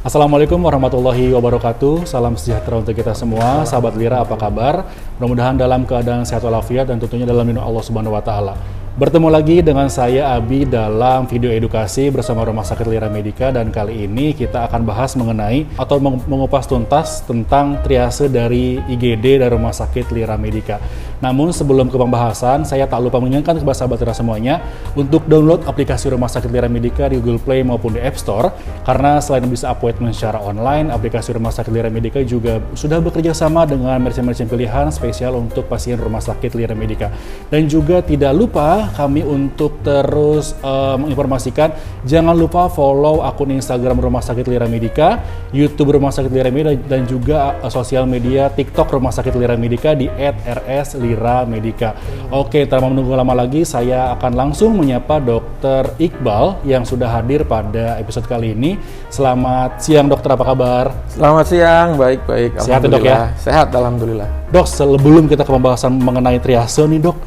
Assalamualaikum warahmatullahi wabarakatuh. Salam sejahtera untuk kita semua. Sahabat Lira, apa kabar? Mudah-mudahan dalam keadaan sehat walafiat dan tentunya dalam lindungan Allah Subhanahu wa taala. Bertemu lagi dengan saya Abi dalam video edukasi bersama Rumah Sakit Lira Medica, dan kali ini kita akan bahas mengenai atau mengupas tuntas tentang triase dari IGD dari Rumah Sakit Lira Medica. Namun sebelum ke pembahasan, saya tak lupa mengingatkan kepada sahabat Lira semuanya untuk download aplikasi Rumah Sakit Lira Medica di Google Play maupun di App Store, karena selain bisa appointment secara online, aplikasi Rumah Sakit Lira Medica juga sudah bekerja sama dengan merchant-merchant pilihan spesial untuk pasien Rumah Sakit Lira Medica. Dan juga tidak lupa kami untuk terus menginformasikan, jangan lupa follow akun Instagram Rumah Sakit Lira Medica, YouTube Rumah Sakit Lira Medica, dan juga sosial media TikTok Rumah Sakit Lira Medica di @rs_lira_medica. Oke, tanpa menunggu lama lagi, saya akan langsung menyapa Dr. Iqbal yang sudah hadir pada episode kali ini. Selamat siang dokter, apa kabar? Selamat siang, baik-baik. Sehat dok ya? Sehat, alhamdulillah. Dok, sebelum kita ke pembahasan mengenai triase nih dok,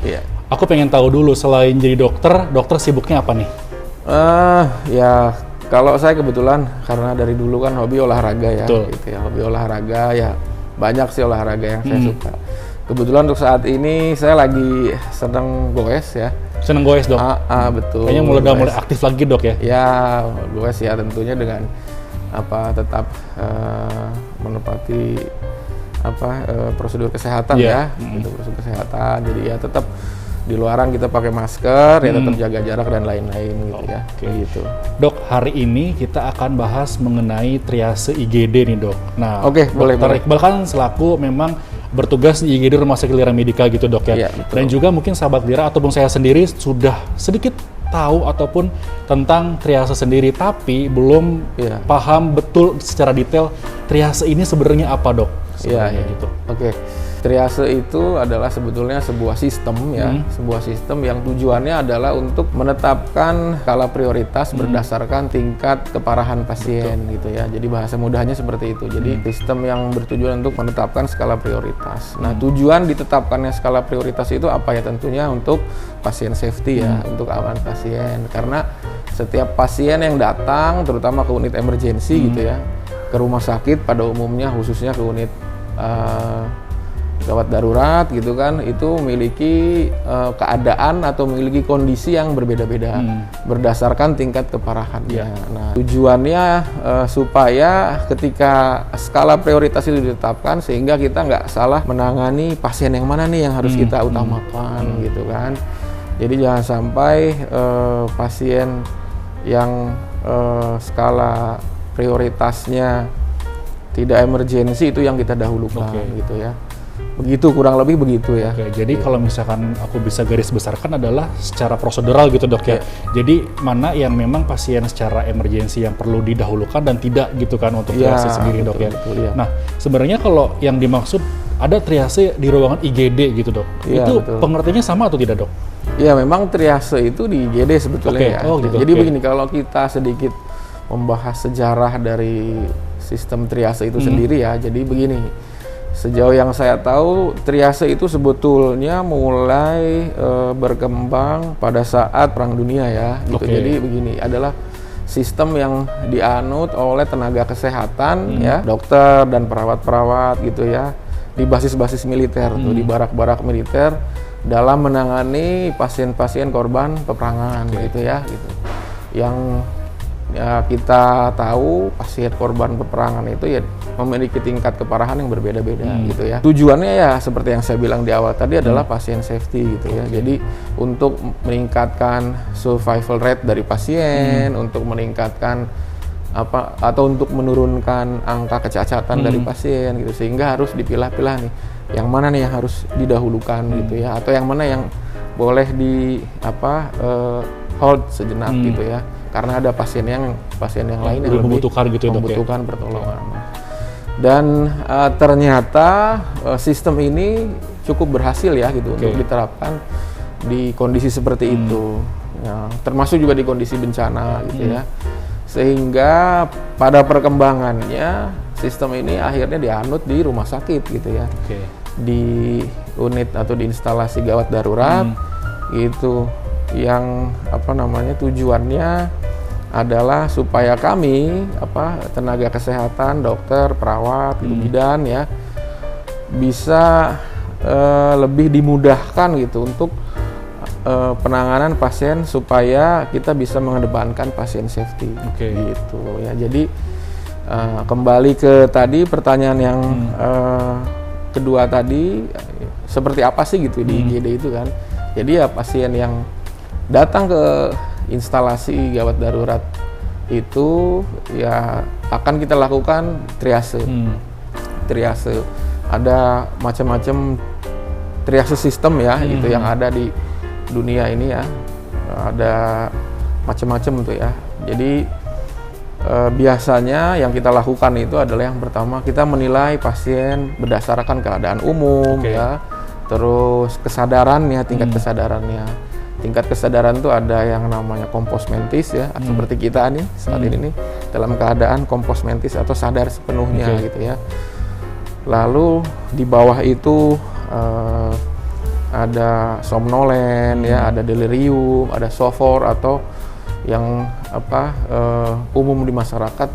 aku pengen tahu dulu, selain jadi dokter sibuknya apa nih? Ya kalau saya kebetulan karena dari dulu kan hobi olahraga ya, Betul. gitu ya, hobi olahraga ya, banyak sih olahraga yang saya suka. Kebetulan untuk saat ini saya lagi sedang goes ya. Seneng goes dok? Betul. Kayaknya mulai aktif lagi dok ya? Ya goes ya, tentunya dengan tetap menepati prosedur kesehatan ya, gitu, prosedur kesehatan. Jadi ya tetap di luaran kita pakai masker, ya tetap jaga jarak dan lain-lain gitu ya. Gitu. Dok, hari ini kita akan bahas mengenai triase IGD nih dok. Nah, boleh. Dr. Iqbal kan selaku memang bertugas di IGD Rumah Sakit Lira Medica gitu dok ya. Dan juga mungkin sahabat Lira ataupun saya sendiri sudah sedikit tahu ataupun tentang triase sendiri, tapi belum paham betul secara detail triase ini sebenarnya apa dok? Gitu. Triase itu adalah sebetulnya sebuah sistem ya, sebuah sistem yang tujuannya adalah untuk menetapkan skala prioritas berdasarkan tingkat keparahan pasien gitu ya. Jadi bahasa mudahnya seperti itu. Jadi sistem yang bertujuan untuk menetapkan skala prioritas. Nah, tujuan ditetapkannya skala prioritas itu apa ya? Tentunya untuk pasien safety ya, untuk aman pasien. Karena setiap pasien yang datang, terutama ke unit emergency gitu ya, ke rumah sakit pada umumnya, khususnya ke unit gawat darurat gitu kan, itu memiliki keadaan atau memiliki kondisi yang berbeda-beda berdasarkan tingkat keparahannya. Nah, tujuannya supaya ketika skala prioritas itu ditetapkan sehingga kita nggak salah menangani pasien yang mana nih yang harus kita utamakan gitu kan. Jadi jangan sampai pasien yang skala prioritasnya tidak emergensi itu yang kita dahulukan gitu ya. Begitu, kurang lebih begitu ya. Jadi kalau misalkan aku bisa garis besarkan adalah secara prosedural gitu dok ya. Jadi mana yang memang pasien secara emergensi yang perlu didahulukan dan tidak gitu kan untuk triase sendiri dok ya. Nah, sebenarnya kalau yang dimaksud ada triase di ruangan IGD gitu dok. Itu pengertiannya sama atau tidak dok? Ya, memang triase itu di IGD sebetulnya ya. Jadi begini, kalau kita sedikit membahas sejarah dari sistem triase itu sendiri ya. Jadi begini, sejauh yang saya tahu, triase itu sebetulnya mulai berkembang pada saat Perang Dunia ya. Gitu. Jadi begini, adalah sistem yang dianut oleh tenaga kesehatan ya, dokter dan perawat-perawat gitu ya, di basis-basis militer tuh, di barak-barak militer dalam menangani pasien-pasien korban peperangan gitu ya. Gitu. Yang ya kita tahu pasien korban peperangan itu ya memiliki tingkat keparahan yang berbeda-beda gitu ya. Tujuannya ya seperti yang saya bilang di awal tadi adalah pasien safety gitu ya. Jadi untuk meningkatkan survival rate dari pasien, untuk meningkatkan atau untuk menurunkan angka kecacatan dari pasien gitu, sehingga harus dipilah-pilah nih yang mana nih yang harus didahulukan gitu ya, atau yang mana yang boleh di hold sejenak gitu ya. Karena ada pasien yang lain yang lebih membutuhkan gitu membutuhkan pertolongan. Dan ternyata sistem ini cukup berhasil ya gitu untuk diterapkan di kondisi seperti itu. Ya, termasuk juga di kondisi bencana gitu ya. Sehingga pada perkembangannya sistem ini akhirnya dianut di rumah sakit gitu ya. Di unit atau di instalasi gawat darurat gitu, yang tujuannya adalah supaya kami tenaga kesehatan, dokter, perawat, bidan ya bisa lebih dimudahkan gitu untuk penanganan pasien supaya kita bisa mengedepankan pasien safety gitu ya. Jadi kembali ke tadi pertanyaan yang kedua tadi, seperti apa sih gitu di IGD itu kan. Jadi ya pasien yang datang ke instalasi gawat darurat itu ya akan kita lakukan triase. Triase ada macam-macam triase sistem ya, itu yang ada di dunia ini ya, ada macam-macam tuh ya. Jadi biasanya yang kita lakukan itu adalah yang pertama kita menilai pasien berdasarkan keadaan umum ya, terus kesadarannya, tingkat kesadarannya. Tingkat kesadaran itu ada yang namanya kompos mentis ya, seperti kita nih saat ini nih dalam keadaan kompos mentis atau sadar sepenuhnya gitu ya. Lalu di bawah itu ada somnolen ya, ada delirium, ada sofor atau yang umum di masyarakat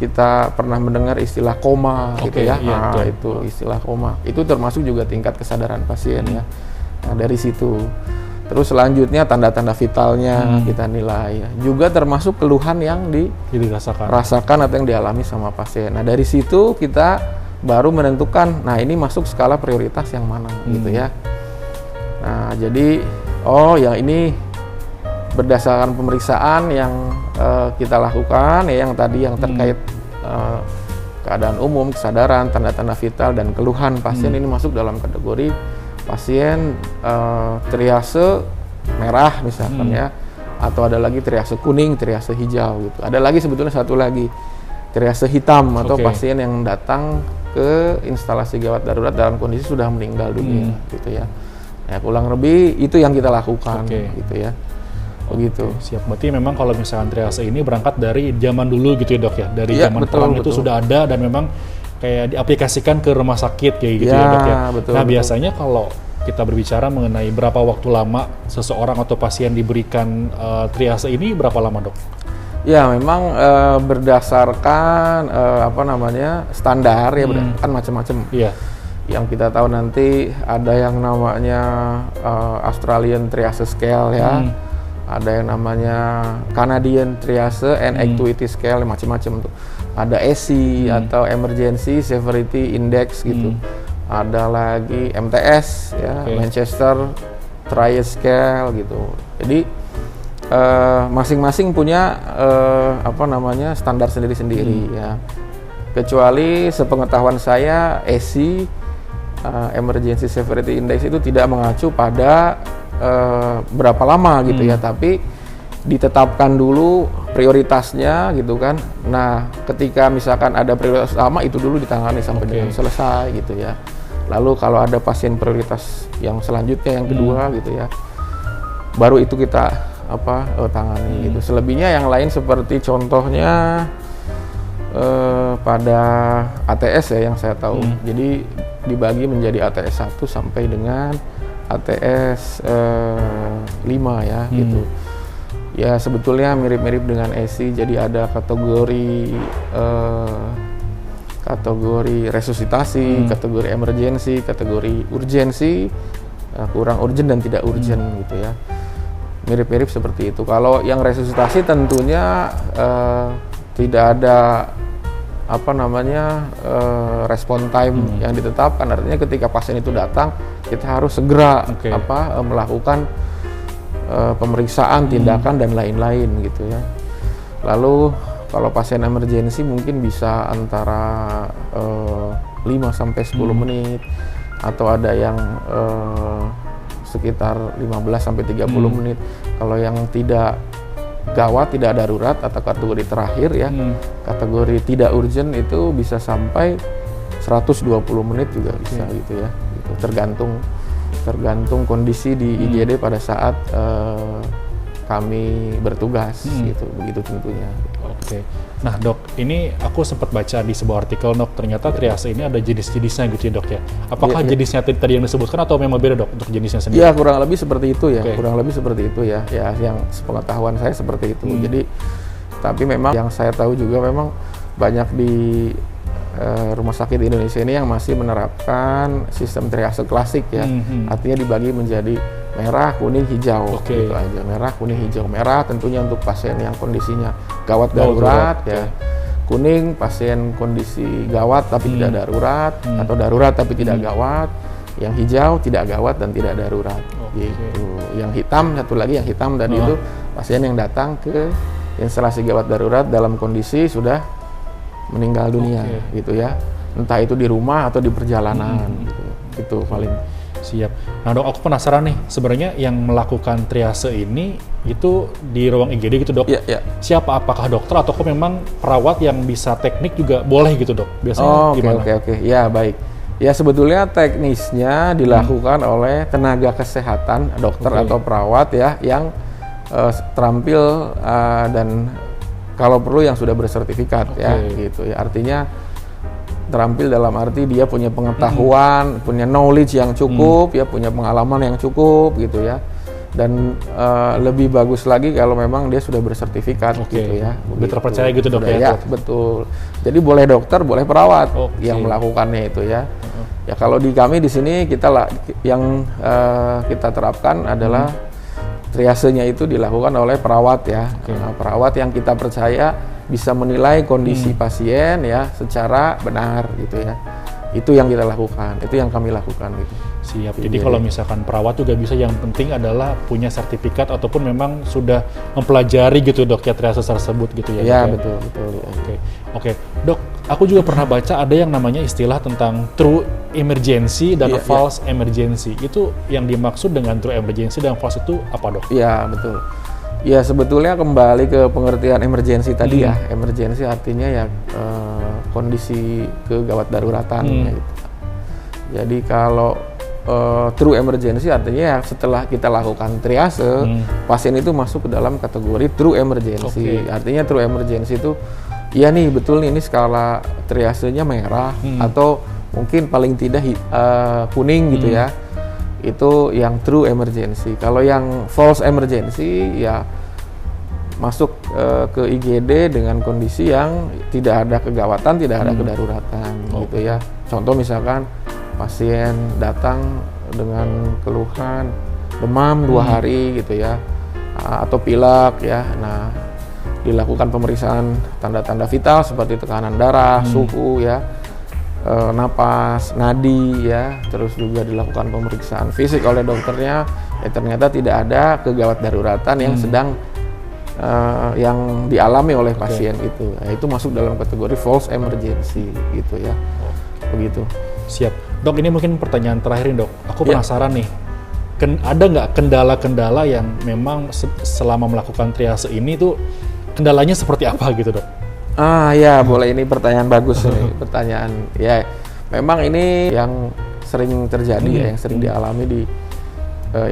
kita pernah mendengar istilah koma gitu ya. Nah, itu istilah koma. Itu termasuk juga tingkat kesadaran pasien ya. Nah, dari situ. Terus selanjutnya tanda-tanda vitalnya kita nilai ya. Juga termasuk keluhan yang dirasakan atau yang dialami sama pasien. Nah, dari situ kita baru menentukan, nah ini masuk skala prioritas yang mana gitu ya. Nah, jadi yang ini berdasarkan pemeriksaan yang kita lakukan ya, yang tadi yang terkait keadaan umum, kesadaran, tanda-tanda vital dan keluhan pasien ini masuk dalam kategori pasien triase merah misalkan ya, atau ada lagi triase kuning, triase hijau gitu. Ada lagi sebetulnya satu lagi triase hitam atau pasien yang datang ke instalasi gawat darurat dalam kondisi sudah meninggal dunia gitu ya. Ya kurang lebih itu yang kita lakukan gitu ya. Begitu. Siap. Berarti memang kalau misalkan triase ini berangkat dari zaman dulu gitu ya dok ya. Dari zaman perang itu sudah ada dan memang kayak diaplikasikan ke rumah sakit kayak gitu ya dok ya. Nah biasanya kalau kita berbicara mengenai berapa waktu lama seseorang atau pasien diberikan triase ini, berapa lama dok? Ya memang berdasarkan standar ya, kan macam-macam. Yang kita tahu nanti ada yang namanya Australian Triase Scale ya, ada yang namanya Canadian Triase and Acuity Scale, macam-macam tuh. Ada ESI atau Emergency Severity Index gitu. Ada lagi MTS ya, Manchester Triage Scale gitu. Jadi masing-masing punya standar sendiri-sendiri ya. Kecuali sepengetahuan saya ESI Emergency Severity Index itu tidak mengacu pada berapa lama gitu ya, tapi ditetapkan dulu prioritasnya gitu kan. Nah, ketika misalkan ada prioritas lama itu dulu ditangani sampai dengan selesai gitu ya. Lalu kalau ada pasien prioritas yang selanjutnya yang kedua gitu ya, baru itu kita tangani gitu. Selebihnya yang lain seperti contohnya pada ATS ya yang saya tahu. Jadi dibagi menjadi ATS 1 sampai dengan ATS 5 ya gitu. Ya sebetulnya mirip-mirip dengan ESI, jadi ada kategori resusitasi, kategori emergensi, kategori urgensi, kurang urgent dan tidak urgent gitu ya. Mirip-mirip seperti itu. Kalau yang resusitasi tentunya tidak ada respon time yang ditetapkan. Artinya ketika pasien itu datang, kita harus segera melakukan pemeriksaan, tindakan dan lain-lain gitu ya. Lalu kalau pasien emergensi mungkin bisa antara 5 sampai 10 menit, atau ada yang sekitar 15 sampai 30 menit. Kalau yang tidak gawat, tidak darurat atau kategori terakhir ya, kategori tidak urgent itu bisa sampai 120 menit juga bisa gitu ya. Gitu. Tergantung kondisi di IGD pada saat kami bertugas gitu, begitu tentunya. Oke. Nah dok, ini aku sempat baca di sebuah artikel dok, ternyata triase ini ada jenis-jenisnya gitu ya dok ya. Apakah jenisnya tadi yang disebutkan atau memang beda dok untuk jenisnya sendiri? Iya, kurang lebih seperti itu ya, kurang lebih seperti itu ya. Ya, yang sepengetahuan saya seperti itu. Jadi, tapi memang yang saya tahu juga memang banyak di rumah sakit di Indonesia ini yang masih menerapkan sistem triase klasik ya. Artinya dibagi menjadi merah, kuning, hijau, gitu aja. Merah, kuning, hijau. Merah tentunya untuk pasien yang kondisinya gawat darurat ya. Kuning pasien kondisi gawat tapi tidak darurat, atau darurat tapi tidak gawat. Yang hijau tidak gawat dan tidak darurat. Gitu. Yang hitam, satu lagi yang hitam tadi itu pasien yang datang ke instalasi gawat darurat dalam kondisi sudah meninggal dunia gitu ya, entah itu di rumah atau di perjalanan gitu. Itu paling. Siap. Nah dok, aku penasaran nih, sebenarnya yang melakukan triase ini itu di ruang IGD gitu dok? Iya. Siapa? Apakah dokter atau memang perawat yang bisa teknik juga boleh gitu dok? Biasanya gimana? Oke. Ya baik. Ya sebetulnya teknisnya dilakukan oleh tenaga kesehatan, dokter atau perawat ya, yang terampil dan kalau perlu yang sudah bersertifikat ya gitu ya. Artinya terampil dalam arti dia punya pengetahuan, punya knowledge yang cukup ya, punya pengalaman yang cukup gitu ya. Dan lebih bagus lagi kalau memang dia sudah bersertifikat gitu ya. Lebih terpercaya gitu dok ya. Betul. Jadi boleh dokter, boleh perawat yang melakukannya itu ya. Ya kalau di kami di sini kita yang kita terapkan adalah triasenya itu dilakukan oleh perawat ya. Perawat yang kita percaya bisa menilai kondisi pasien ya secara benar gitu ya. Itu yang kita lakukan, itu yang kami lakukan gitu. Siap. Jadi kalau misalkan perawat juga bisa, yang penting adalah punya sertifikat ataupun memang sudah mempelajari gitu dok ya triase tersebut gitu ya. Iya betul. Oke. Dok, aku juga pernah baca ada yang namanya istilah tentang true emergency dan false emergency. Itu yang dimaksud dengan true emergency dan false itu apa dok? Iya betul. Ya sebetulnya kembali ke pengertian emergency tadi ya. Emergency artinya ya kondisi kegawat daruratan gitu. Jadi kalau true emergency artinya ya setelah kita lakukan triase, pasien itu masuk ke dalam kategori true emergency. Artinya true emergency itu ya nih betul nih, ini skala triasenya merah atau mungkin paling tidak kuning gitu ya. Itu yang true emergency. Kalau yang false emergency ya masuk ke IGD dengan kondisi yang tidak ada kegawatan, tidak ada kedaruratan gitu ya. Contoh misalkan pasien datang dengan keluhan demam 2 hari gitu ya, atau pilek ya. Nah, dilakukan pemeriksaan tanda-tanda vital seperti tekanan darah, suhu ya, napas, nadi ya, terus juga dilakukan pemeriksaan fisik oleh dokternya. Ternyata tidak ada kegawat daruratan yang sedang yang dialami oleh pasien itu. Itu masuk dalam kategori false emergency gitu ya. Begitu. Siap. Dok, ini mungkin pertanyaan terakhir nih dok. Aku penasaran nih, ada nggak kendala-kendala yang memang selama melakukan triase ini tuh kendalanya seperti apa gitu dok? Ya boleh, ini pertanyaan bagus nih. Pertanyaan ya, memang ini yang sering terjadi ya, yang sering dialami di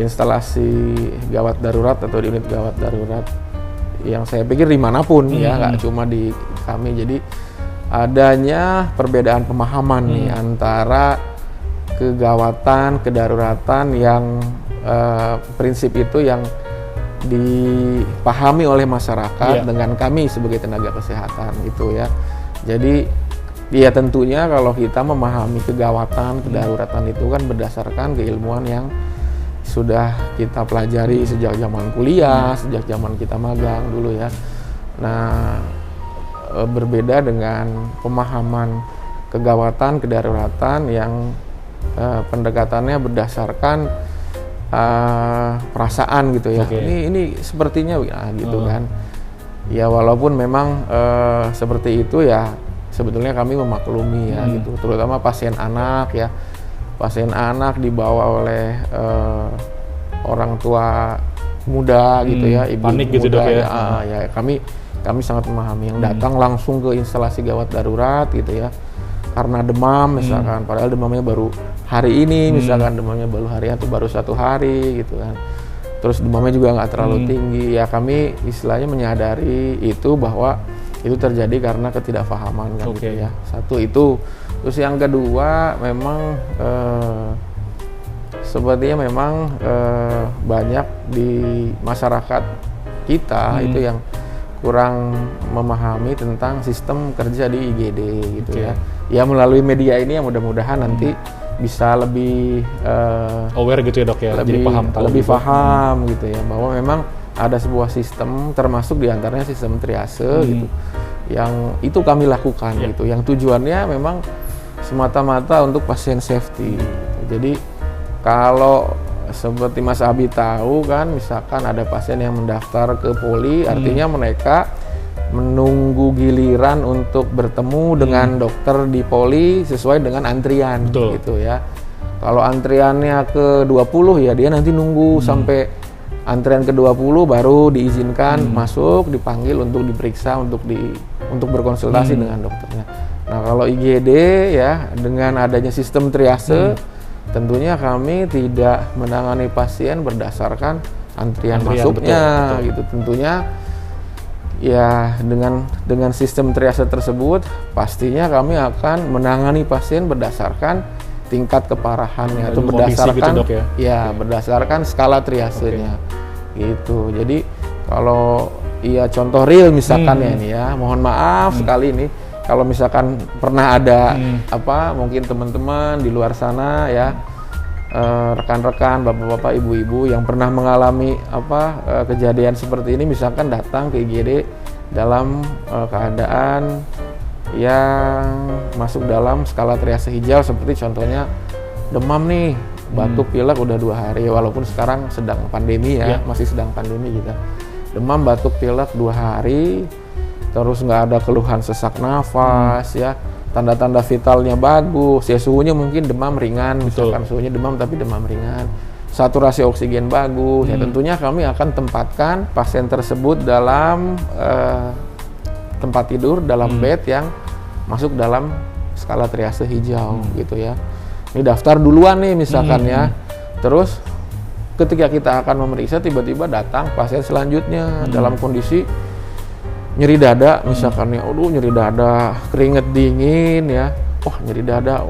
instalasi gawat darurat atau di unit gawat darurat. Yang saya pikir dimanapun ya, nggak cuma di kami. Jadi adanya perbedaan pemahaman nih antara kegawatan, kedaruratan yang prinsip itu yang dipahami oleh masyarakat dengan kami sebagai tenaga kesehatan gitu ya. Jadi ya tentunya kalau kita memahami kegawatan, kedaruratan itu kan berdasarkan keilmuan yang sudah kita pelajari sejak zaman kuliah, sejak zaman kita magang dulu ya. Nah, berbeda dengan pemahaman kegawatan, kedaruratan yang pendekatannya berdasarkan perasaan gitu ya. Ini sepertinya gitu kan. Ya walaupun memang seperti itu ya, sebetulnya kami memaklumi ya gitu. Terutama pasien anak ya. Pasien anak dibawa oleh orang tua muda gitu ya, ibu panik muda gitu dok ya. Ya kami sangat memahami yang datang langsung ke instalasi gawat darurat gitu ya, karena demam misalkan, padahal demamnya baru hari ini, misalkan demamnya baru hari atau baru 1 hari gitu kan. Terus demamnya juga nggak terlalu tinggi ya, kami istilahnya menyadari itu bahwa itu terjadi karena ketidakpahaman kan gitu ya. Satu itu. Terus yang kedua memang sepertinya memang banyak di masyarakat kita itu yang kurang memahami tentang sistem kerja di IGD gitu ya. Ya melalui media ini yang mudah-mudahan nanti bisa lebih aware gitu ya dok ya, lebih paham gitu. Gitu ya, bahwa memang ada sebuah sistem, termasuk diantaranya sistem triase gitu, yang itu kami lakukan gitu, yang tujuannya memang semata-mata untuk pasien safety gitu. Jadi kalau seperti Mas Abi tahu kan, misalkan ada pasien yang mendaftar ke poli, artinya mereka menunggu giliran untuk bertemu dengan dokter di poli sesuai dengan antrian. Betul. Gitu ya. Kalau antriannya ke 20 ya dia nanti nunggu sampai antrian ke 20 baru diizinkan masuk, dipanggil untuk diperiksa, untuk berkonsultasi dengan dokternya. Nah, kalau IGD ya dengan adanya sistem triase tentunya kami tidak menangani pasien berdasarkan antrian masuknya, betul. Gitu. Tentunya ya dengan sistem triase tersebut pastinya kami akan menangani pasien berdasarkan tingkat keparahannya, atau berdasarkan gitu, berdasarkan skala triasenya. Gitu. Jadi kalau contoh real misalkan ya ini ya, mohon maaf sekali ini kalau misalkan pernah ada mungkin teman-teman di luar sana ya, rekan-rekan, bapak-bapak, ibu-ibu yang pernah mengalami kejadian seperti ini, misalkan datang ke IGD dalam keadaan yang masuk dalam skala triase hijau, seperti contohnya demam nih, batuk, pilek udah 2 hari, walaupun sekarang sedang pandemi ya, masih sedang pandemi gitu. Demam, batuk, pilek 2 hari, terus nggak ada keluhan sesak nafas ya, tanda-tanda vitalnya bagus ya, suhunya mungkin demam ringan, misalkan suhunya demam tapi demam ringan, saturasi oksigen bagus ya, tentunya kami akan tempatkan pasien tersebut dalam tempat tidur, dalam bed yang masuk dalam skala triase hijau gitu ya. Ini daftar duluan nih misalkan ya, terus ketika kita akan memeriksa tiba-tiba datang pasien selanjutnya dalam kondisi nyeri dada misalkan ya, nyeri dada, keringet dingin ya, nyeri dada,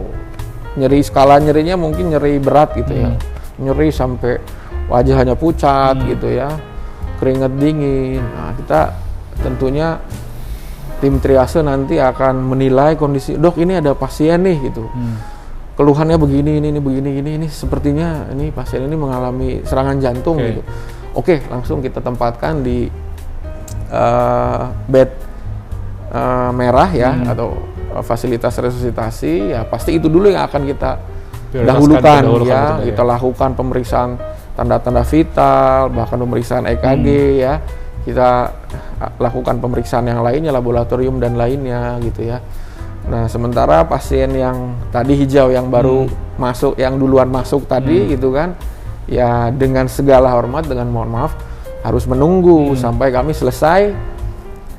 nyeri skala nyerinya mungkin nyeri berat gitu ya, nyeri sampai wajahnya pucat gitu ya, keringet dingin. Nah, kita tentunya tim triase nanti akan menilai kondisi, dok ini ada pasien nih gitu, keluhannya begini, ini sepertinya ini pasien ini mengalami serangan jantung gitu. Oke, langsung kita tempatkan di bed merah ya, atau fasilitas resusitasi ya, pasti itu dulu yang akan kita dahulukan ya. Kita lakukan pemeriksaan tanda-tanda vital, bahkan pemeriksaan EKG ya, kita lakukan pemeriksaan yang lainnya, laboratorium dan lainnya gitu ya. Nah, sementara pasien yang tadi hijau yang baru masuk, yang duluan masuk tadi gitu kan ya, dengan segala hormat, dengan mohon maaf harus menunggu sampai kami selesai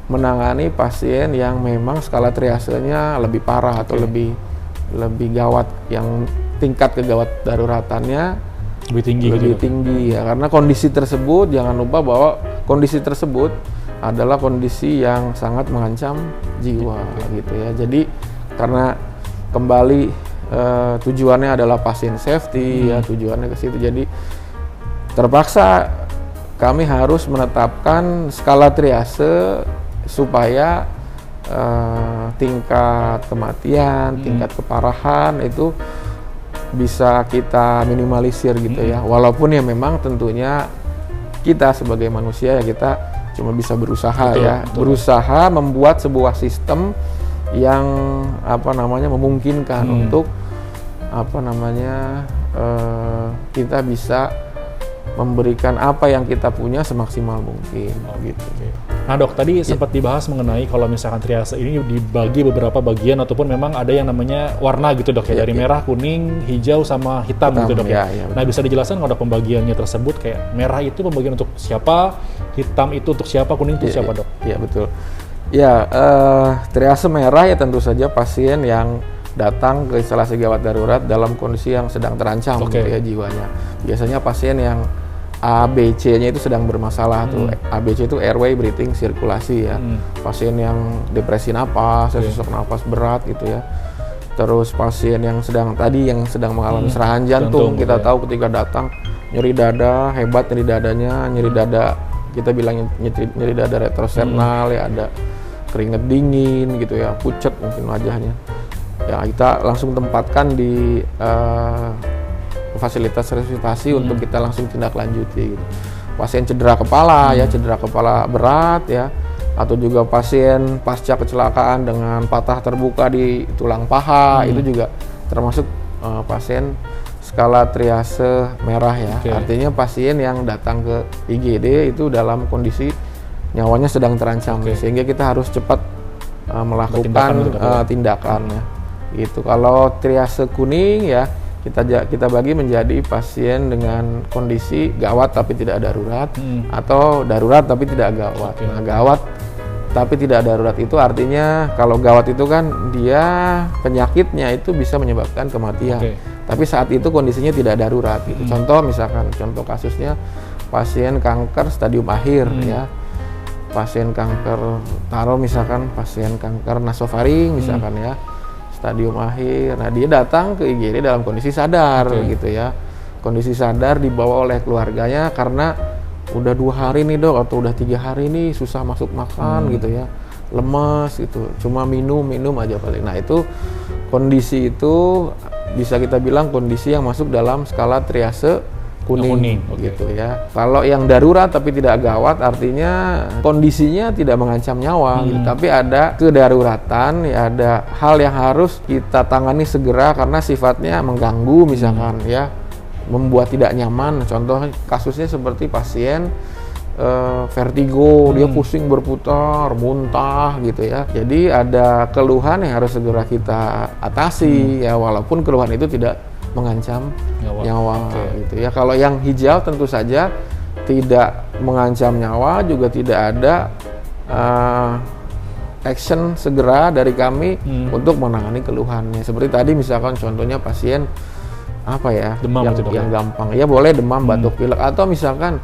menangani pasien yang memang skala triasenya lebih parah atau lebih gawat, yang tingkat kegawat daruratannya lebih tinggi ya. Karena kondisi tersebut, jangan lupa bahwa kondisi tersebut adalah kondisi yang sangat mengancam jiwa gitu ya. Jadi karena kembali tujuannya adalah pasien safety ya, tujuannya ke situ. Jadi terpaksa kami harus menetapkan skala triase supaya tingkat kematian, tingkat keparahan itu bisa kita minimalisir gitu ya. Walaupun ya memang tentunya kita sebagai manusia ya, kita cuma bisa berusaha berusaha membuat sebuah sistem yang memungkinkan untuk kita bisa memberikan apa yang kita punya semaksimal mungkin gitu. Nah dok, tadi sempat dibahas mengenai kalau misalkan triase ini dibagi beberapa bagian ataupun memang ada yang namanya warna gitu dok ya, dari merah, kuning, hijau sama hitam gitu dok ya. Nah bisa dijelaskan kalau pembagiannya tersebut, kayak merah itu pembagian untuk siapa, hitam itu untuk siapa, kuning itu siapa dok? Iya betul. Ya, triase merah ya tentu saja pasien yang datang ke instalasi gawat darurat dalam kondisi yang sedang terancam gitu ya jiwanya. Biasanya pasien yang ABC-nya itu sedang bermasalah tuh. ABC itu airway, breathing, sirkulasi ya. Pasien yang depresi napas, sesak napas berat gitu ya. Terus pasien yang sedang mengalami serangan jantung, kita tahu ketika datang nyeri dada, hebat nyeri dadanya, nyeri dada kita bilang nyeri dada retrosternal ya, ada keringet dingin gitu ya, pucat mungkin wajahnya. Ya kita langsung tempatkan di fasilitas resusitasi untuk kita langsung tindak lanjuti gitu. Pasien cedera kepala ya, cedera kepala berat ya, atau juga pasien pasca kecelakaan dengan patah terbuka di tulang paha, itu juga termasuk pasien skala triase merah ya. Artinya pasien yang datang ke IGD itu dalam kondisi nyawanya sedang terancam, sehingga kita harus cepat melakukan tindakan ya. Gitu. Kalau triase kuning ya kita bagi menjadi pasien dengan kondisi gawat tapi tidak darurat, atau darurat tapi tidak gawat. Nah, gawat tapi tidak darurat itu artinya kalau gawat itu kan dia penyakitnya itu bisa menyebabkan kematian. Tapi saat itu kondisinya tidak darurat gitu. Contoh kasusnya pasien kanker stadium akhir ya. Pasien kanker pasien kanker nasofaring misalkan ya. Stadium akhir. Nah, dia datang ke IGD dalam kondisi sadar gitu ya. Kondisi sadar dibawa oleh keluarganya karena udah 2 hari nih dok, atau udah 3 hari nih susah masuk makan gitu ya. Lemas gitu. Cuma minum aja paling. Nah, itu kondisi itu bisa kita bilang kondisi yang masuk dalam skala triase kuning gitu ya. Kalau yang darurat tapi tidak gawat artinya kondisinya tidak mengancam nyawa gitu, tapi ada kedaruratan ya, ada hal yang harus kita tangani segera karena sifatnya mengganggu misalkan ya, membuat tidak nyaman. Contoh kasusnya seperti pasien vertigo, dia pusing berputar, muntah gitu ya. Jadi ada keluhan yang harus segera kita atasi ya, walaupun keluhan itu tidak mengancam nyawa gitu ya. Kalau yang hijau tentu saja tidak mengancam nyawa, juga tidak ada action segera dari kami untuk menangani keluhannya. Seperti tadi misalkan contohnya pasien demam yang gampang ya, boleh demam, batuk pilek, atau misalkan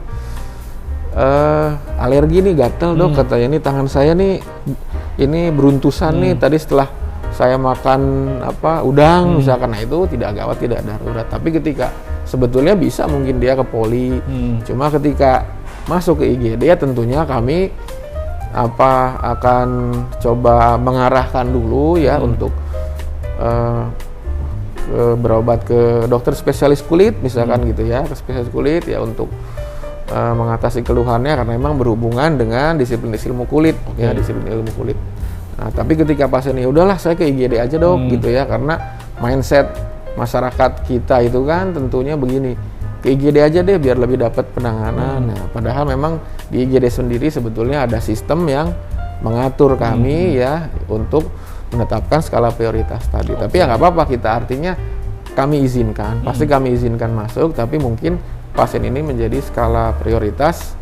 alergi nih, gatel dok katanya, ini tangan saya nih ini beruntusan nih tadi setelah saya makan udang misalkan. Nah, itu tidak gawat, tidak darurat. Tapi ketika sebetulnya bisa mungkin dia ke poli, cuma ketika masuk ke IGD ya tentunya kami akan coba mengarahkan dulu ya untuk berobat ke dokter spesialis kulit misalkan gitu ya, ke spesialis kulit ya untuk mengatasi keluhannya karena memang berhubungan dengan disiplin ilmu kulit ya, disiplin ilmu kulit. Nah, tapi ketika pasien ini udahlah saya ke IGD aja dok gitu ya, karena mindset masyarakat kita itu kan tentunya begini, ke IGD aja deh biar lebih dapat penanganan. Nah, padahal memang di IGD sendiri sebetulnya ada sistem yang mengatur kami ya untuk menetapkan skala prioritas tadi. Tapi ya nggak apa-apa, kita artinya kami izinkan, pasti kami izinkan masuk, tapi mungkin pasien ini menjadi skala prioritas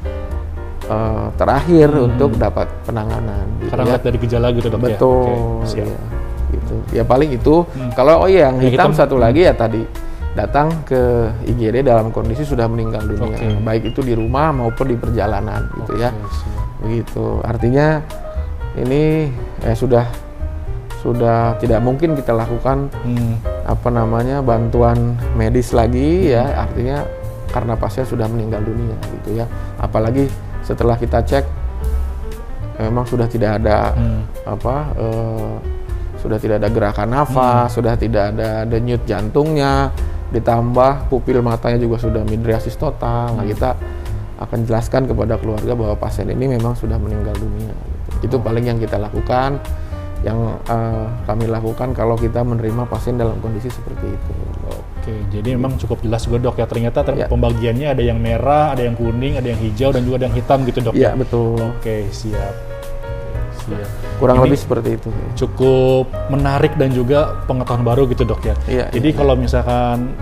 terakhir untuk dapat penanganan gitu. Karena lihat dari gejala gitu dok. Betul ya, gitu ya, paling itu. Kalau yang hitam satu lagi ya tadi datang ke IGD dalam kondisi sudah meninggal dunia, baik itu di rumah maupun di perjalanan gitu ya. Begitu artinya ini sudah tidak mungkin kita lakukan bantuan medis lagi ya, artinya karena pasien sudah meninggal dunia gitu ya. Apalagi setelah kita cek memang sudah tidak ada sudah tidak ada gerakan nafas, sudah tidak ada denyut jantungnya, ditambah pupil matanya juga sudah midriasis total. Nah, kita akan jelaskan kepada keluarga bahwa pasien ini memang sudah meninggal dunia gitu. Itu paling yang kita lakukan, yang kami lakukan kalau kita menerima pasien dalam kondisi seperti itu. Oke, jadi memang cukup jelas juga dok ya, ternyata pembagiannya ada yang merah, ada yang kuning, ada yang hijau, dan juga ada yang hitam gitu dok ya? Iya, betul. Oke, siap. Kurang lebih seperti itu. Cukup menarik dan juga pengetahuan baru gitu dok ya. Jadi kalau misalkan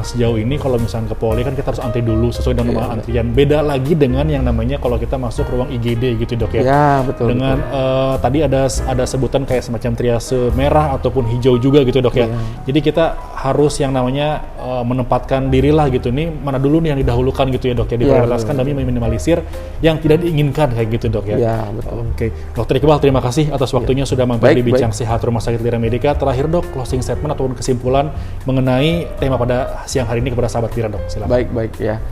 sejauh ini kalau misalkan ke poli kan kita harus antri dulu sesuai dengan nomor antrian. Beda lagi dengan yang namanya kalau kita masuk ruang IGD gitu dok ya. Iya, betul. Dengan tadi ada sebutan kayak semacam triase merah ataupun hijau juga gitu dok ya. Jadi kita harus yang namanya menempatkan diri lah gitu, nih mana dulu nih yang didahulukan gitu ya dok ya, diprioritaskan demi meminimalisir yang tidak diinginkan kayak gitu dok ya. Iya betul. Oke, Dokter Iqbal terima kasih atas waktunya sudah mampir di Bincang Sehat Rumah Sakit Lira Medica. Terakhir dok, closing statement ataupun kesimpulan mengenai tema pada siang hari ini kepada sahabat Lira dok, silakan. Baik ya.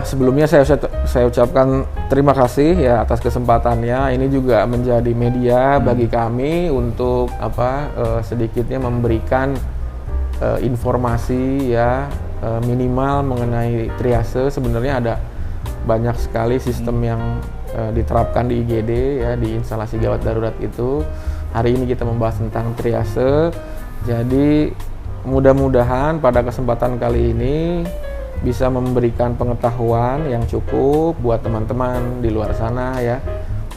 Sebelumnya saya ucapkan terima kasih ya atas kesempatannya. Ini juga menjadi media bagi kami untuk sedikitnya memberikan informasi ya minimal mengenai triase. Sebenarnya ada banyak sekali sistem yang diterapkan di IGD ya, di instalasi gawat darurat itu. Hari ini kita membahas tentang triase. Jadi mudah-mudahan pada kesempatan kali ini bisa memberikan pengetahuan yang cukup buat teman-teman di luar sana ya,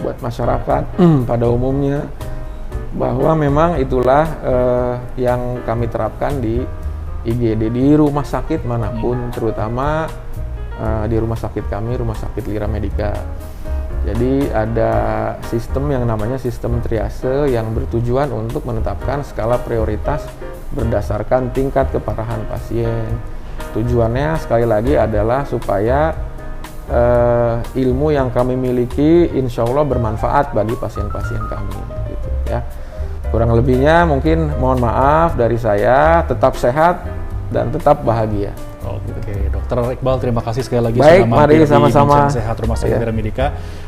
buat masyarakat pada umumnya, bahwa memang itulah yang kami terapkan di IGD, di rumah sakit manapun, terutama di rumah sakit kami, Rumah Sakit Lira Medica. Jadi ada sistem yang namanya sistem triase yang bertujuan untuk menetapkan skala prioritas berdasarkan tingkat keparahan pasien. Tujuannya sekali lagi adalah supaya ilmu yang kami miliki insya Allah bermanfaat bagi pasien-pasien kami gitu ya. Kurang lebihnya mungkin mohon maaf dari saya. Tetap sehat dan tetap bahagia. Oke, Dokter Iqbal terima kasih sekali lagi sudah mampir di sama-sama. Bincang Sehat Rumah Sakit Lira Medica.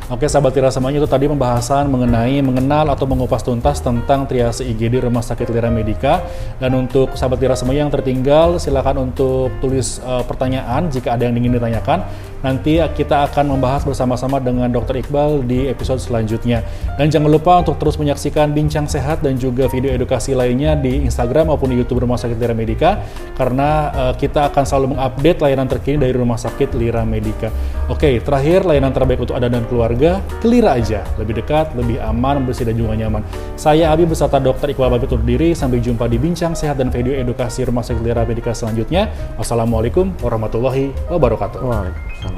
Oke, sahabat Lira semuanya, itu tadi pembahasan mengenai mengenal atau mengupas tuntas tentang triase IGD Rumah Sakit Lira Medica. Dan untuk sahabat Lira semuanya yang tertinggal, silakan untuk tulis pertanyaan jika ada yang ingin ditanyakan. Nanti kita akan membahas bersama-sama dengan Dokter Iqbal di episode selanjutnya. Dan jangan lupa untuk terus menyaksikan Bincang Sehat dan juga video edukasi lainnya di Instagram maupun di YouTube Rumah Sakit Lira Medica, karena kita akan selalu mengupdate layanan terkini dari Rumah Sakit Lira Medica. Oke, terakhir, layanan terbaik untuk Anda dan keluarga, ke Lira aja. Lebih dekat, lebih aman, bersih dan juga nyaman. Saya Abi beserta Dokter Iqbal pamit undur diri. Sampai jumpa di Bincang Sehat dan video edukasi Rumah Sakit Lira Medica selanjutnya. Wassalamualaikum warahmatullahi wabarakatuh. Waalaikumsalam.